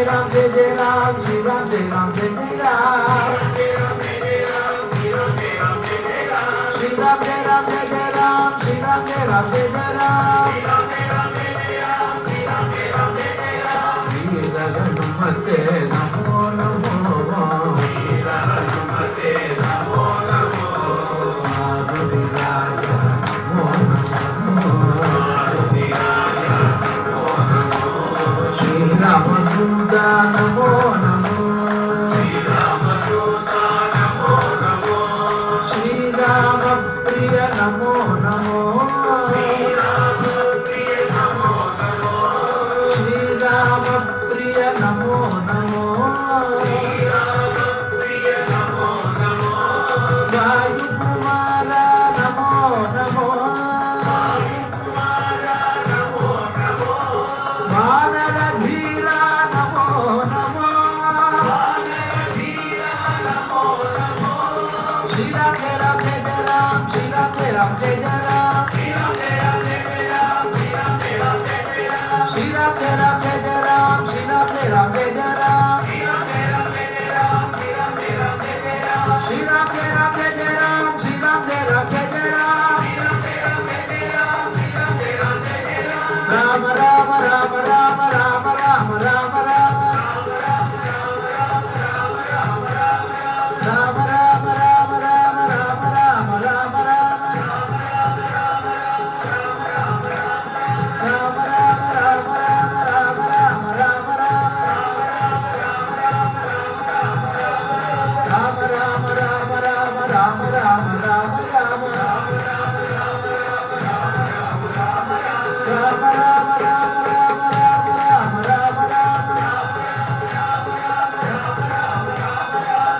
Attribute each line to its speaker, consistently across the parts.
Speaker 1: राम जय जय राम श्री राम जय राम जय जय राम श्री राम जय राम जय जय राम श्री राम जय राम जय जय राम वीर हनुमते नमो नमो वीर हनुमते नमो नमो मारुतिराय नमो नमो मारुतिराय नमो नमो श्री रामदूता नमो नमो श्री रामदूता नमो नमो श्री राम प्रिय नमो नमो श्री राम प्रिय नमो नमो श्री राम प्रिय नमो नमो श्री राम प्रिय नमो नमो वायुकुमार नमो नमो वायुकुमार नमो नमो वानर धीरा नमो नमो वानर धीरा नमो नमो श्री राम जय राम जय जय राम श्री राम जय राम जय जय राम श्री राम जय राम जय जय राम श्री राम जय राम जय जय राम श्री राम जय राम जय जय राम श्री राम जय राम जय जय राम श्री राम जय राम जय जय राम श्री राम जय राम जय जय राम श्री राम जय राम जय जय राम श्री राम जय राम जय जय राम श्री राम जय राम जय जय राम श्री राम जय राम जय जय राम राम राम राम राम राम राम राम राम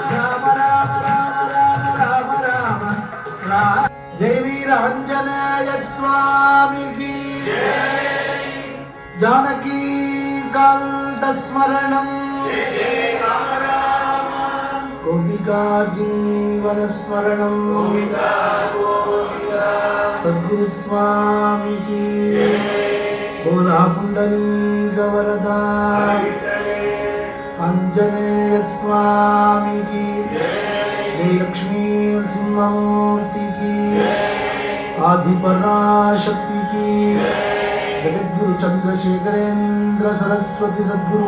Speaker 1: राम राम राम राम राम राम जय वीर आंजनेय स्वामी की जानकी कांत स्मरणं गोपिका जीवन स्मरणं सद्गुरु स्वामी की बोला पुंडरीक वरदा आंजनेय स्वामी की जय लक्ष्मी नरसिंहमूर्ति की आदि पराशक्ति की जगद्गुरु चंद्रशेखरेंद्र सरस्वती सद्गुरु